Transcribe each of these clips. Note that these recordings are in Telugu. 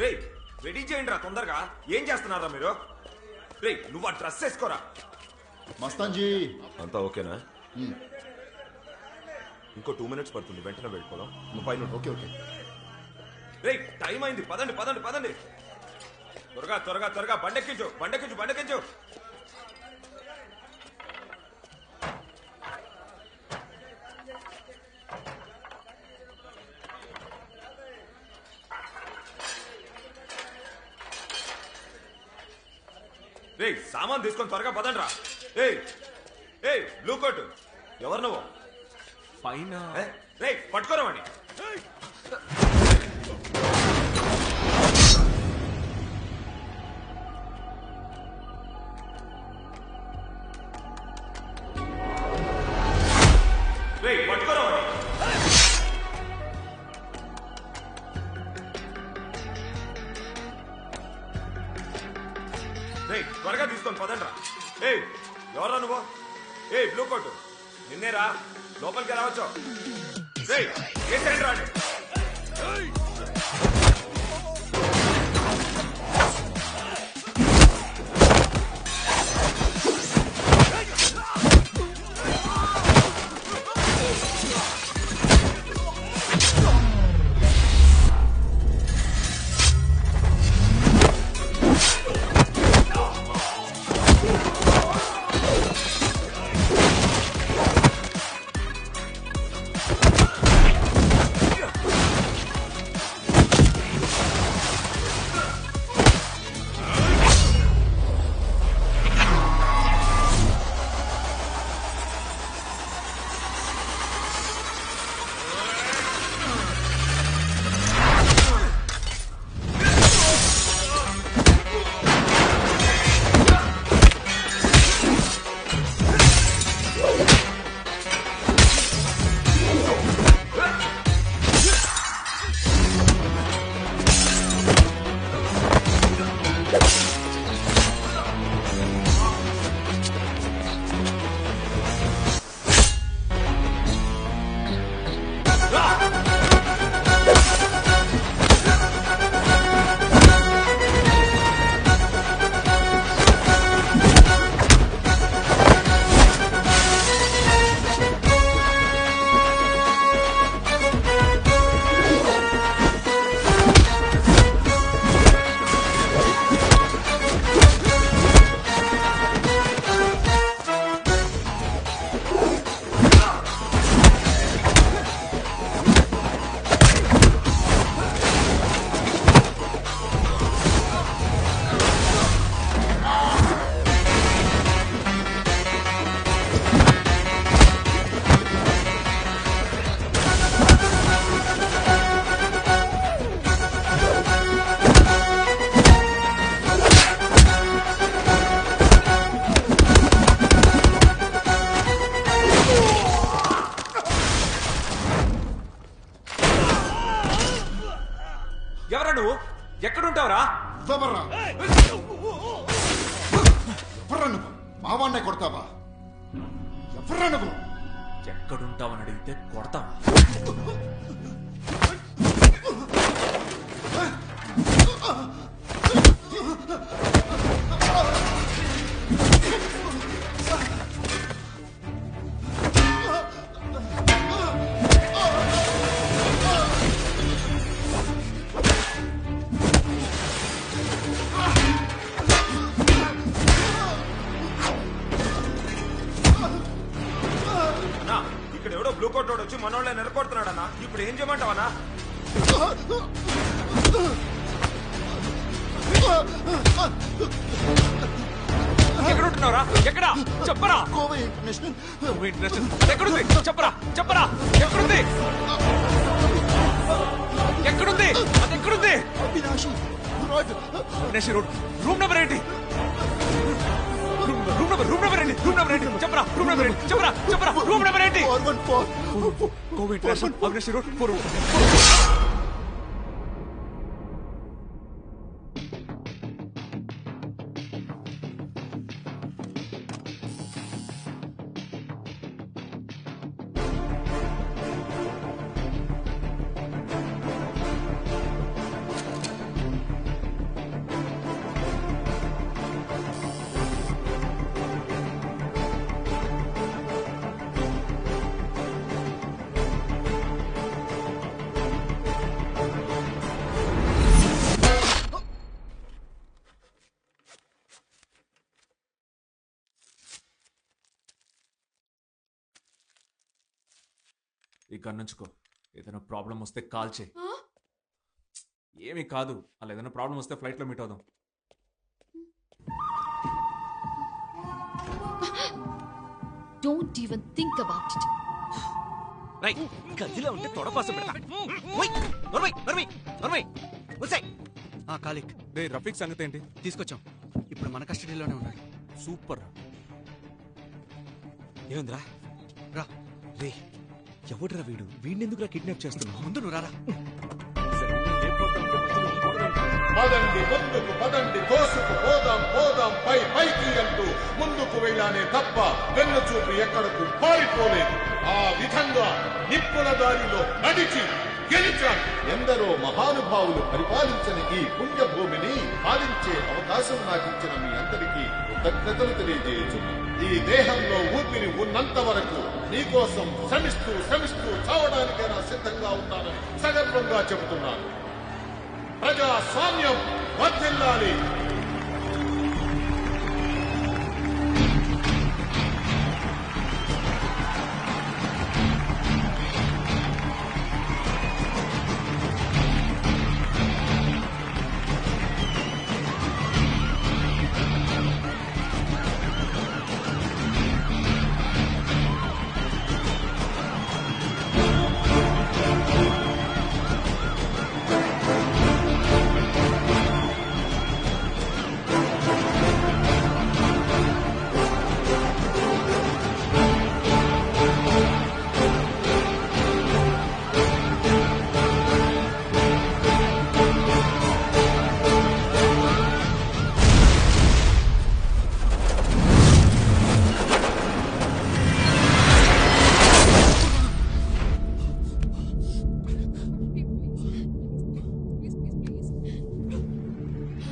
రే రెడీ చేయండి రా తొందరగా. ఏం చేస్తున్నారా మీరు? రే నువ్వు ఆ డ్రెస్ వేసుకోరా. మస్తాన్ జీ అంతా ఓకేనా? ఇంకో 2 minutes పడుతుంది, వెంటనే వెళ్ళిపోదాం. నువ్వు పైన ఓకే ఓకే. రే టైం అయింది, పదండి పదండి పదండి. త్వరగా త్వరగా త్వరగా బండెక్కించు బండెక్కించు బండెక్కించు. రే సామాన్ తీసుకొని త్వరగా పదండి రా. ఏ బ్లూ కోట్ ఎవరు నువ్వు? పైన రే పట్టుకోరమని. రే పట్టుకోరమని. రే త్వరగా తీసుకొని పదండ్రా. ఏ ఎవరా నువ్వు? ఏ బ్లూ కోట్ నిన్నేరా, లోపలికి రావచ్చు. రే ఏంటండి రాండి. ఎవరా నువ్వు? ఎక్కడుంటావురా? ఎవర్రా నువ్వు? మావాన్నే కొడతావా? ఎవర్రా నువ్వు? ఎక్కడుంటావని అడిగితే కొడతావా? ఇక్కడ ఎవడో బ్లూ కోట్ వచ్చి మనోళ్ళ నిలకొడుతున్నాడన్నా. ఇప్పుడు ఏం చేయమంటావన్నా? ఎక్కడుంటున్నావురా? ఎక్కడా చెప్పరా? గోవా ఇంటర్నేషనల్. ఎక్కడుంది చెప్పరా? చెప్పరా ఎక్కడుంది? ఎక్కడుంది? అది ఎక్కడుంది? అవినాషి రోడ్. అవినాషి రోడ్. రూమ్ నెంబర్ ఏంటి? రూమ్ నెంబర్ ఏంటి? రూమ్ నెంబర్ ఏంటి? చెప్పరా? రూమ్ నెంబర్ ఏంటి? చెప్పరా? చెప్పరా? రూమ్ నెంబర్ ఏంటి? 414. Goa international Avinashi road 4. చేతికి గన్నుంచుకో. ఏదైనా ప్రాబ్లం వస్తే కాల్ చేయి. ఏమీ కాదు, అలా ఏదైనా ప్రాబ్లం వస్తే ఫ్లైట్లో మీట్ అవుదాం. Don't even think about it. Right గదిలో ఉంటే తొడపాసం పెడతా. ఓయ్ నర్మై నర్మై నర్మై వసై. కాలిక్ రే రఫీక్ సంగతి ఏంటి? తీసుకొచ్చాం, ఇప్పుడు మన కస్టడీలోనే ఉన్నాడు. సూపర్. ఏముందిరా? రా రే, ఎవడురా వీడు? వీడినెందుకురా కిడ్నాప్ చేస్తున్నావు? ముందు నువ్వు రారా. పదండి ముందుకు పదండి, తోసుకు పోదాం పోదాం పై పైకి అంటూ ముందుకు వెళ్ళానే తప్ప వెన్ను చూపు ఎక్కడకు పారిపోలేదు. ఆ విధంగా నిప్పుల దారిలో నడిచి గెలిచాను. ఎందరో మహానుభావులు పరిపాలించిన ఈ పుణ్యభూమిని పాలించే అవకాశం నాకిచ్చిన మీ అందరికీ కృతజ్ఞతలు తెలియజేయుచున్నాను. ఈ దేహంలో ఊపిరి ఉన్నంత వరకు నీకోసం శ్రమిస్తూ శ్రమిస్తూ చావడానికైనా సిద్ధంగా ఉన్నానని సగర్వంగా చెబుతున్నాను. ప్రజాస్వామ్యం వర్ధిల్లాలి.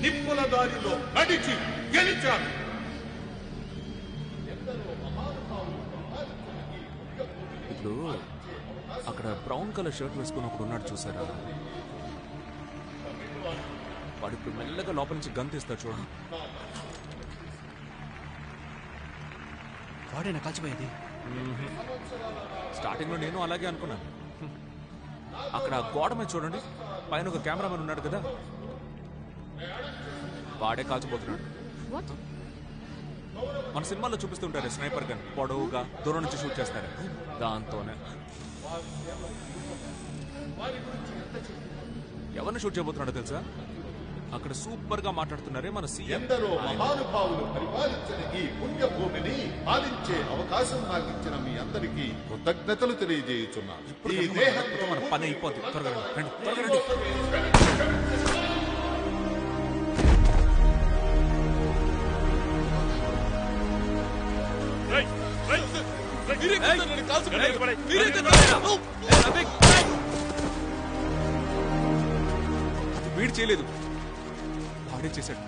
నిప్పుల దారిలో నడిచి గెలిచాను. ఇప్పుడు అక్కడ బ్రౌన్ కలర్ షర్ట్ వేసుకుని ఒకడు ఉన్నాడు చూసారా? వాడు ఇప్పుడు మెల్లగా లోపల నుంచి గన్ తీస్తాడు చూడండి. వాడేనా కాల్చిపోయేది? స్టార్టింగ్ లో నేను అలాగే అనుకున్నాను. అక్కడ గోడ మీద చూడండి, పైన ఒక కెమెరామెన్ ఉన్నాడు కదా, వాడే కాల్చిపోతున్నాడు. What? మన సినిమాల్లో చూపిస్తుంటారు స్నైపర్ గన్, పొడవుగా దూరం నుంచి షూట్ చేస్తారు. దాంతోనే ఎవరిని షూట్ చేయబోతున్నాడో తెలుసా? అక్కడ సూపర్ గా మాట్లాడుతున్నారే మన సీఎం. ఎందరో మహానుభావులు పరిపాలించిన ఈ పుణ్యభూమిని పాలించే అవకాశం నాకిచ్చిన మీ అందరికీ కృతజ్ఞతలు తెలియజేయుచున్నాను. ఈ దేహంలో మన పని అయిపోద్ది. త్వరగా రండి, త్వరగా రండి. వీడు చేయలేదు, వాడే చేశాడు.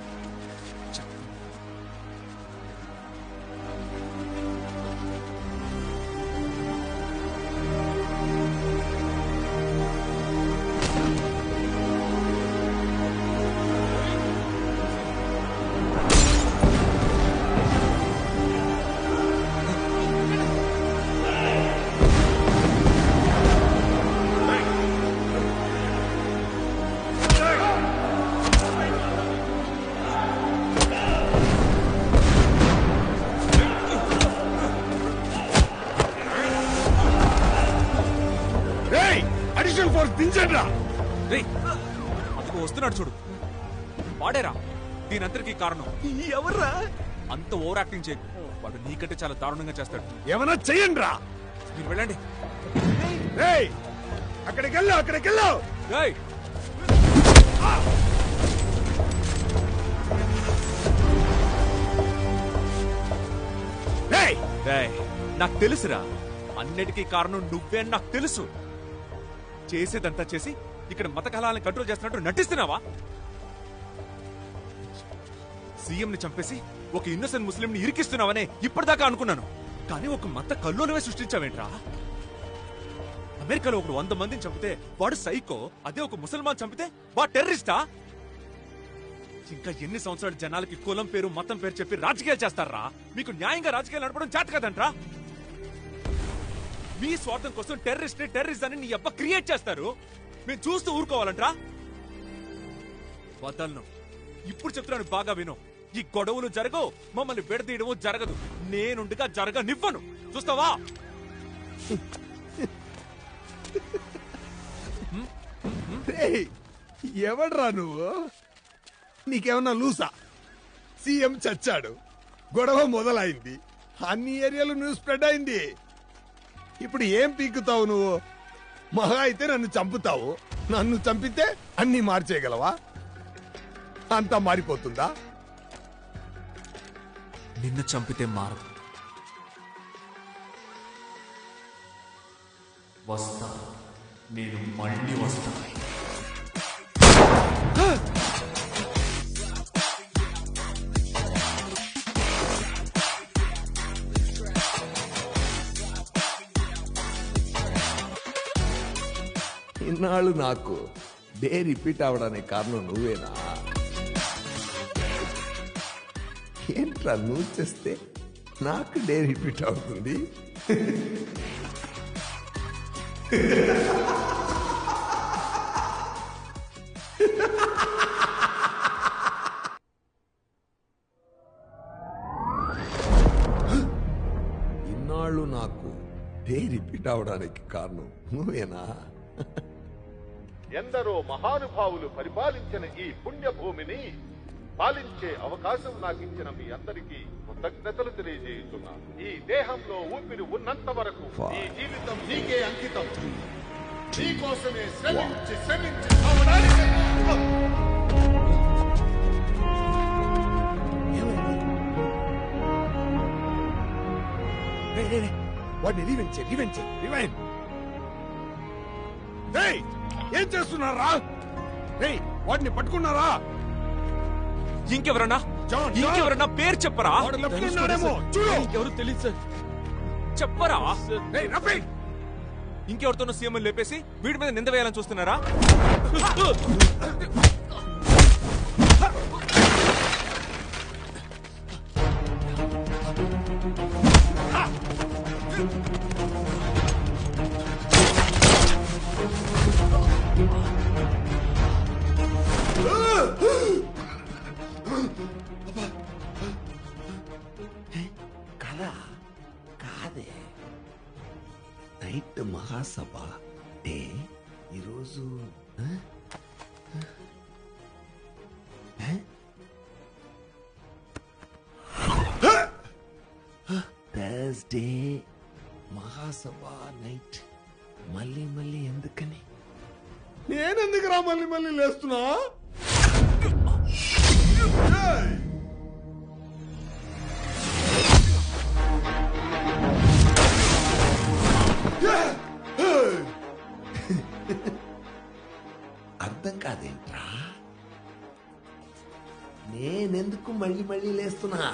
అందుకు వస్తున్నాడు చూడు, వాడేరా దీనంతరికి కారణం. ఎవర్రా? అంత ఓవర్ యాక్టింగ్ చేయకు, వాడు నీకంటే చాలా దారుణంగా చేస్తాడు. ఏమన్నా చెయ్యండి రా. మీరు వెళ్ళండి. అక్కడికి వెళ్ళు, అక్కడికి వెళ్ళు. ఏయ్! ఏయ్, నాకు తెలుసురా, అన్నిటికీ కారణం నువ్వే అని నాకు తెలుసు. చేసేదంతా చేసి ఇక్కడ మత కళాలను కంట్రోల్ చేస్తున్నట్టు నటిస్తున్నావా? సీఎం ని చంపేసి ఒక ఇన్నోసెంట్ ముస్లిం ని ఇరికిస్తున్నావనే ఇప్పటిదాకా అనుకున్నాను. కానీ ఒక మత కల్లోనమే సృష్టించావేంట్రా? అమెరికాలో ఒకడు 100 మందిని చంపితే వాడు సైకో, అదే ఒక ముసల్మాన్ చంపితే వాడు టెర్రరిస్టా? ఇంకా ఎన్ని సంవత్సరాలు జనాలకి కులం పేరు మతం పేరు చెప్పి రాజకీయాలు చేస్తారా? మీకు న్యాయంగా రాజకీయాలు నడపడం చేత కదంట్రా? మీ స్వార్థం కోసం టెర్రరిస్ట్ అని నీ అబ్బ క్రియేట్ చేస్తారు. మేము చూస్తూ ఊరుకోవాలంట్రా? వదలను. ఇప్పుడు చెప్తున్నాను, బాగా విను. ఈ గొడవలు జరగవు, మమ్మల్ని విడదీయడము జరగదు. నేనుండగా జరగనివ్వను. చూస్తావా? ఎవడ్రా నువ్వు? నీకేమన్నా లూసా? సీఎం చచ్చాడు, గొడవ మొదలైంది, అన్ని ఏరియాలు న్యూస్ స్ప్రెడ్ అయింది. ఇప్పుడు ఏం పీకుతావు నువ్వు? మహా అయితే నన్ను చంపుతావు. నన్ను చంపితే అన్ని మార్చేయగలవా? అంతా మారిపోతుందా? నిన్ను చంపితే మారదు. వస్తా, నేను మళ్ళీ వస్తా. ఇన్నాళ్ళు నాకు డే రిపీట్ అవడానికి కారణం నువ్వేనా? ఏంట్రా నువ్వు చేస్తే నాకు డే రిపీట్ అవుతుంది? ఇన్నాళ్ళు నాకు డే రిపీట్ అవడానికి కారణం నువ్వేనా? ఎందరో మహానుభావులు పరిపాలించిన ఈ పుణ్యభూమిని పాలించే అవకాశం నాకు ఇచ్చిన మీ అందరికీ కృతజ్ఞతలు తెలియజేస్తున్నాను. ఈ దేహంలో ఊపిరి ఉన్నంత వరకు ఈ జీవితం నీకే అంకితం. నీకోసమే శ్రమించి శ్రమించి చావడానికి. వాడిని రివెంజ్. ఏం చేస్తున్నారా? వాడిని పట్టుకున్నారా? ఇంకెవరన్నా జాన్, ఇంకెవరన్నా పేరు చెప్పరా? వాడు లెఫ్ట్ ఉన్నాడేమో చూడు. ఎవరు తెలియదు సార్. చెప్పరా? రఫీ, ఇంకెవరితోనో సీఎం లేపేసి వీడి మీద నింద వేయాలని చూస్తున్నారా? కదా కాదే, నైట్ మహాసభ డే ఈరోజు. థర్స్డే మహాసభ నైట్. మళ్ళీ ఎందుకని? నేనెందుకురా మళ్ళీ లేస్తున్నా? అర్థం కాదేంట్రా? నేనెందుకు మళ్ళీ లేస్తున్నా?